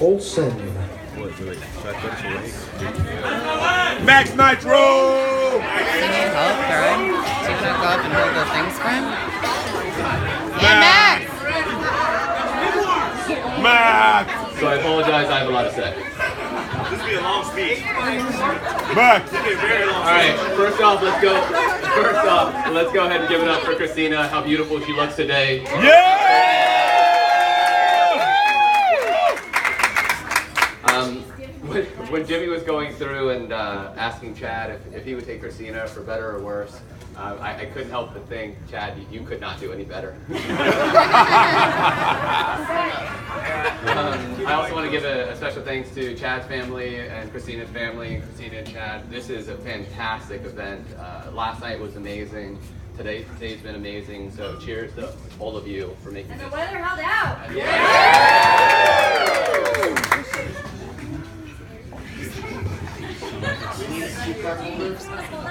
Olsen. Max Nitro! Can you help, Karen? Do you want to go up and hold the things for him? Max! Max! So I apologize, I have a lot to say. This will be a long speech. Max! This will be a very long speech. Alright, first off, let's go ahead and give it up for Christina, how beautiful she looks today. Yeah! When Jimmy was going through and asking Chad if he would take Christina for better or worse, I couldn't help but think, Chad, you could not do any better. I also want to give a special thanks to Chad's family and Christina's family, and Christina and Chad. This is a fantastic event. Last night was amazing. Today's been amazing. So cheers to all of you for making And this. the weather held out.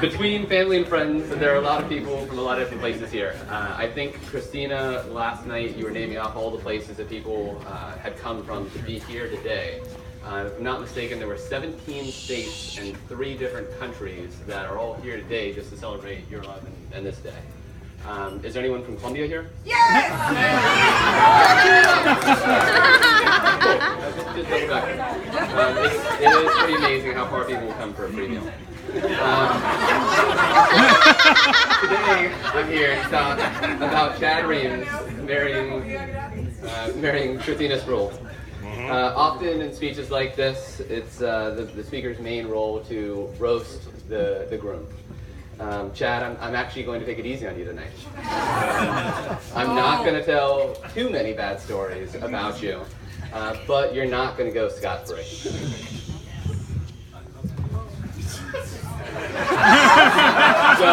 Between family and friends, there are a lot of people from a lot of different places here. I think, Christina, last night you were naming off all the places that people had come from to be here today. If I'm not mistaken, there were 17 states and 3 different countries that are all here today just to celebrate your love and this day. Is there anyone from Colombia here? Yes! Just double check. It is pretty amazing how far people will come for a free meal. Today, I'm here to talk about Chad Reams marrying Christina Sproul. Often in speeches like this, it's the speaker's main role to roast the groom. Chad, I'm actually going to take it easy on you tonight. I'm not going to tell too many bad stories about you, but you're not going to go scot-free. So,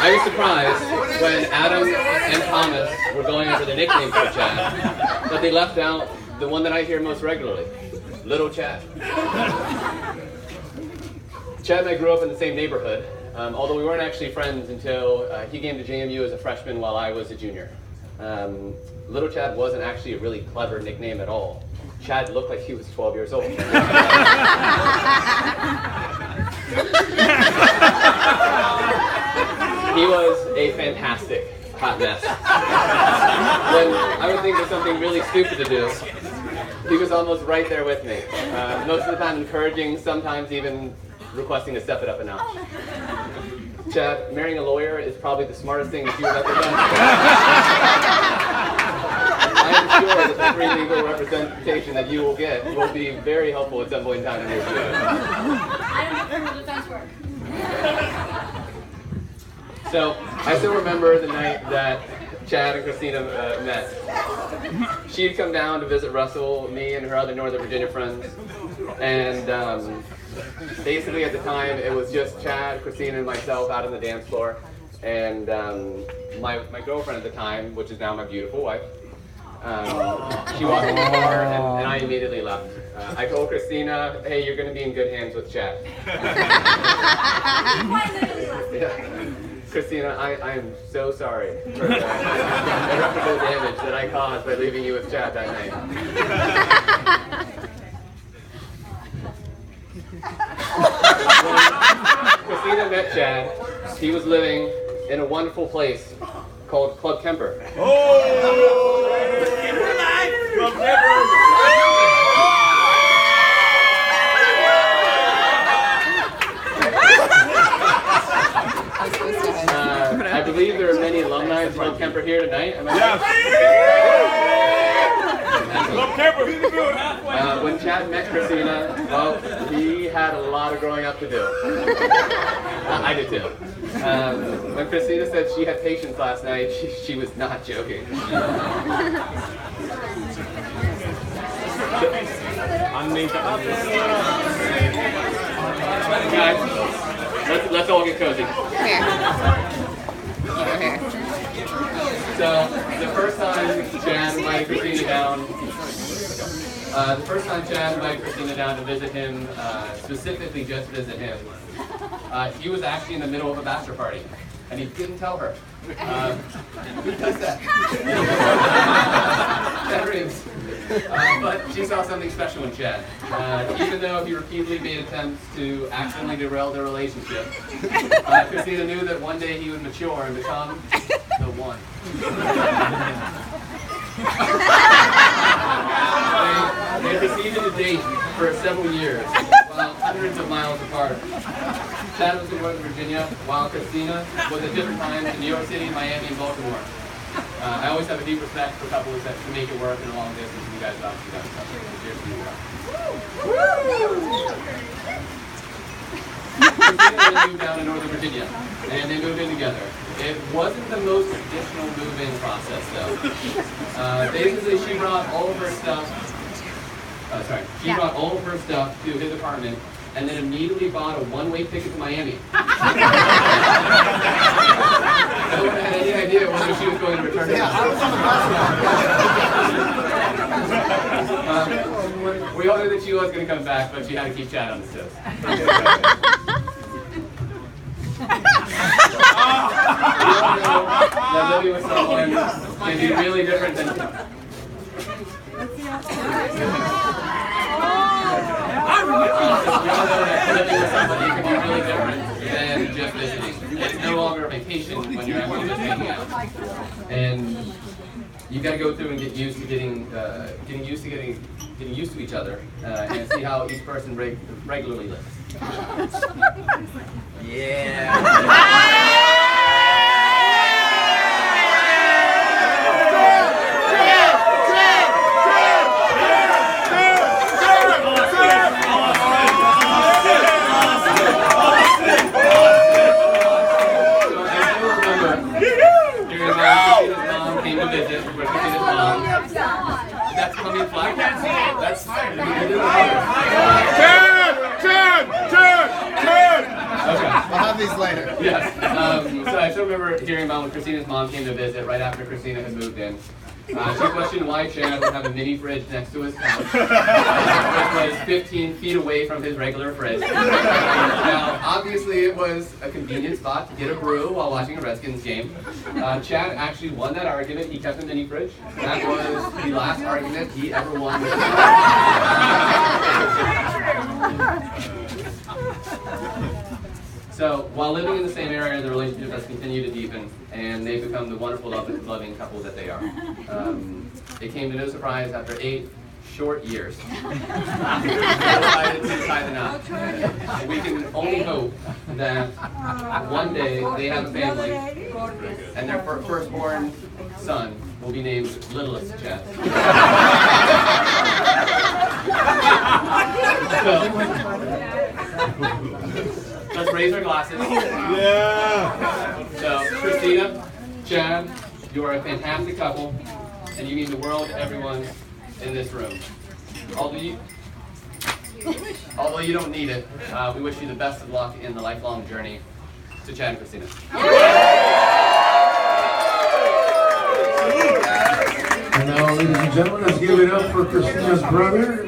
I was surprised when Adam and Thomas were going over the nicknames for Chad, but they left out the one that I hear most regularly, Little Chad. Chad and I grew up in the same neighborhood, although we weren't actually friends until he came to JMU as a freshman while I was a junior. Little Chad wasn't actually a really clever nickname at all. Chad looked like he was 12 years old. He was a fantastic hot mess. When I would think of something really stupid to do, he was almost right there with me. Most of the time encouraging, sometimes even requesting to step it up a notch. Chad, marrying a lawyer is probably the smartest thing that you've ever done. I am sure that the free legal representation that you will get will be very helpful at some point in time in your future. I don't do criminal defense work. So, I still remember the night that Chad and Christina met. She had come down to visit Russell, me and her other Northern Virginia friends, and basically at the time it was just Chad, Christina, and myself out on the dance floor, and my girlfriend at the time, which is now my beautiful wife, she walked in the door and I immediately left. I told Christina, hey, you're going to be in good hands with Chad. Yeah. Christina, I am so sorry for the irreparable damage that I caused by leaving you with Chad that night. When Christina met Chad, he was living in a wonderful place called Club Kemper. Club Kemper! I believe there are many alumni of Club Kemper here tonight. Am I right? Club Kemper! When Chad met Christina, well, he had a lot of growing up to do. I did too. When Christina said she had patience last night, she was not joking. Guys, let's all get cozy. Here. Over here. So, the first time Chad invited Christina down to visit him, specifically just visit him, he was actually in the middle of a bachelor party, and he didn't tell her. Who does that? Chad Reams. But she saw something special in Chad. Even though he repeatedly made attempts to accidentally derail their relationship, Christina knew that one day he would mature and become the one. They proceeded to date for several years, while hundreds of miles apart. Chad was in Northern Virginia, while Christina was at different times in New York City, Miami, and Baltimore. I always have a deep respect for couples that can make it work in a long distance, and you guys have obviously done something. Cheers to you. Christina moved down to Northern Virginia, and they moved in together. It wasn't the most traditional move-in process, though. Basically, she brought all of her stuff. She brought all of her stuff to his apartment, and then immediately bought a one-way ticket to Miami. No one had any idea whether she was going to return to the We all knew that she was going to come back, but she had to keep Chad on his toes. That living with someone can be really different than. We all know that living with somebody can be really different than just visiting. It's no longer a vacation when you're actually just hanging out, and you got to go through and get used to getting used to each other, and see how each person regularly lives. That's coming flat. I can't see it. That's Okay. I'll have these later. Yes. So I still remember hearing about when Christina's mom came to visit right after Christina had moved in. She questioned why Chad would have a mini fridge next to his house, which was 15 feet away from his regular fridge. Now, obviously, it was a convenient spot to get a brew while watching a Redskins game. Chad actually won that argument. He kept a mini fridge. That was the last argument he ever won. So, while living in the same area, the relationship has continued to deepen, and they've become the wonderful, loving couple that they are. It came to no surprise after 8 short years. They decided to tie the knot. And we can only hope that one day they have a family, and their firstborn son will be named Littlest Chad. Let's raise our glasses. Yeah. So, Christina, Chad, you are a fantastic couple, and you mean the world to everyone in this room. Although you don't need it, we wish you the best of luck in the lifelong journey to Chad and Christina. And now, ladies and gentlemen, let's give it up for Christina's brother.